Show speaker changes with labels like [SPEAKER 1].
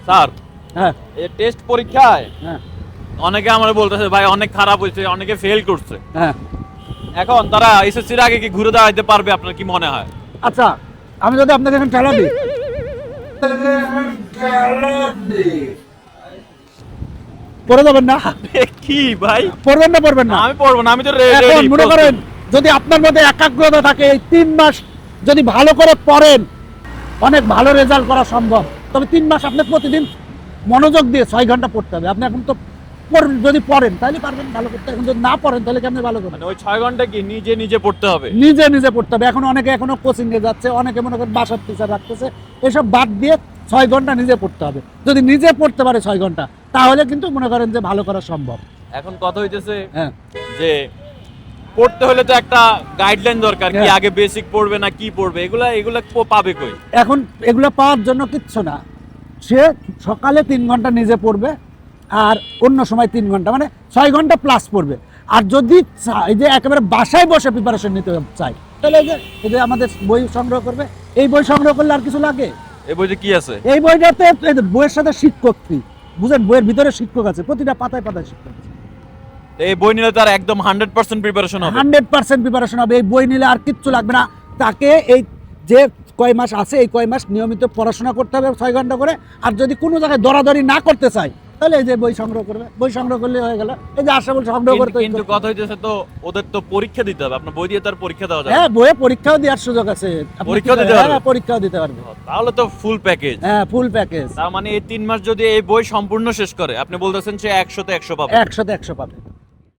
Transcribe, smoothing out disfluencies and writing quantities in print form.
[SPEAKER 1] Sir
[SPEAKER 2] হ্যাঁ
[SPEAKER 1] এই test পরীক্ষায়
[SPEAKER 2] হ্যাঁ
[SPEAKER 1] অনেকে আমার বলতেছে ভাই অনেক খারাপ হয়েছে, অনেকে ফেল করছে।
[SPEAKER 2] হ্যাঁ
[SPEAKER 1] এখন তারা এসএসসির আগে কি ঘুরে দাঁড়াইতে পারবে, আপনার কি মনে হয়?
[SPEAKER 2] আচ্ছা আমি যদি আপনাকে এখন ঠেলা দিই, পড়ে যাবেন না?
[SPEAKER 1] কি ভাই,
[SPEAKER 2] পড়বেন না?
[SPEAKER 1] আমি পড়বো না, আমি তো
[SPEAKER 2] এখন
[SPEAKER 1] ready,
[SPEAKER 2] মনে করেন যদি আপনার মধ্যে একাগ্রতা থাকে, এই 3 মাস যদি ভালো করে পড়েন অনেক ভালো রেজাল্ট করা সম্ভব। তবে 3 মাস আপনি প্রতিদিন মনোযোগ দিয়ে 6 ঘন্টা পড়তে হবে। আপনি এখন তো যদি পড়েন তাহলে পারবেন ভালো করতে, এখন যদি না পড়েন তাহলে কেমনে ভালো করবেন?
[SPEAKER 1] মানে ওই 6 ঘন্টা কি নিজে নিজে পড়তে হবে?
[SPEAKER 2] নিজে পড়তে হবে। এখন অনেকে এখনো কোচিং এ যাচ্ছে, অনেকে মনে করেন বাসার টিচার রাখতেছে, এসব বাদ দিয়ে 6 ঘন্টা নিজে পড়তে হবে। যদি নিজে পড়তে পারে 6 ঘন্টা তাহলে কিন্তু মনে করেন যে ভালো করা সম্ভব।
[SPEAKER 1] এখন কথা হইতেছে
[SPEAKER 2] হ্যাঁ
[SPEAKER 1] যে পড়তে হলে তো একটা গাইডলাইন দরকার, কি
[SPEAKER 2] হ্যাঁ।
[SPEAKER 1] আগে বেসিক পড়বে না কি পড়বে, এগুলা পাবে কই?
[SPEAKER 2] এখন এগুলো পাওয়ার জন্য কিচ্ছু না, সে সকালে 3 ঘন্টা নিজে পড়বে আর অন্য সময় 3 ঘন্টা, মানে 6 ঘন্টা প্লাস পড়বে। আর যদি এই যে একেবারে বাসায় বসে প্রিপারেশন নিতে চাই তাহলে এই যে আমাদের বই সংগ্রহ করবে। এই বই সংগ্রহ করলে আর কিছু লাগে?
[SPEAKER 1] এই বইতে কি আছে?
[SPEAKER 2] এই বইটাতে এই যে বইয়ের সাথে শিক্ষক কি বুঝেন, বইয়ের ভিতরে শিক্ষক আছে, প্রতিটা পাতায় পাতায় শিক্ষক আছে।
[SPEAKER 1] এই বই নিলে তার একদম 100% প্রিপারেশন হবে।
[SPEAKER 2] 100% প্রিপারেশন হবে। এই বই নিলে আর কিচ্ছু লাগবে না তাকে। এই যে কয় মাস আছে এই কয় মাস নিয়মিত পড়াশোনা করতে হবে 6 ঘন্টা করে। আর যদি কোনো জায়গায় দরাদরি না করতে চায় তাহলে এই যে বই সংগ্রহ করবে, বই সংগ্রহ করলে হয়ে গেল। এই যে আশা বল সংগ্রহ করতে,
[SPEAKER 1] কিন্তু কথা হইতেছে তো ওদের তো পরীক্ষা দিতে হবে, আপনার বই দিয়ে তার পরীক্ষা দেওয়া যাবে?
[SPEAKER 2] হ্যাঁ বইয়ে পরীক্ষাও দেওয়ার সুযোগ আছে। আপনি
[SPEAKER 1] পরীক্ষাও
[SPEAKER 2] কি-
[SPEAKER 1] দিতে পারবে?
[SPEAKER 2] হ্যাঁ পরীক্ষাও দিতে পারবে।
[SPEAKER 1] তাহলে তো ফুল প্যাকেজ।
[SPEAKER 2] হ্যাঁ ফুল প্যাকেজ,
[SPEAKER 1] তার মানে এই 3 মাস যদি এই বই সম্পূর্ণ শেষ করে, আপনি বলতেছেন সে 100 তে 100 পাবে।
[SPEAKER 2] 100 তে 100 পাবে।